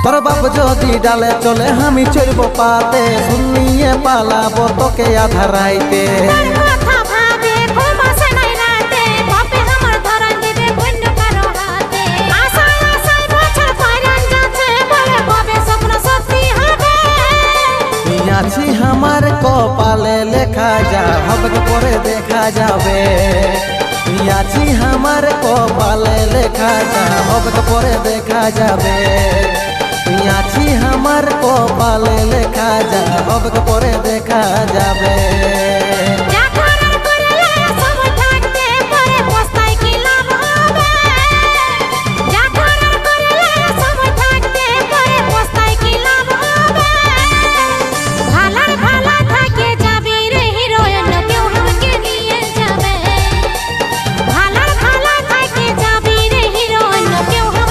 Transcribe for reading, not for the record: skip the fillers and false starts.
তোর বাপ যদি ডালে চলে আমি চড়ব পাতে, শুনিয়ে পালাবো তোকে আধা রাইতে। আছি আমার কপালে লেখা, যা হবে পরে দেখা যাবে। আছি আমার কপালে লেখা, যা হবে পরে দেখা যাবে। আছি আমার কপালে লেখা, যা হবে পরে দেখা যাবে।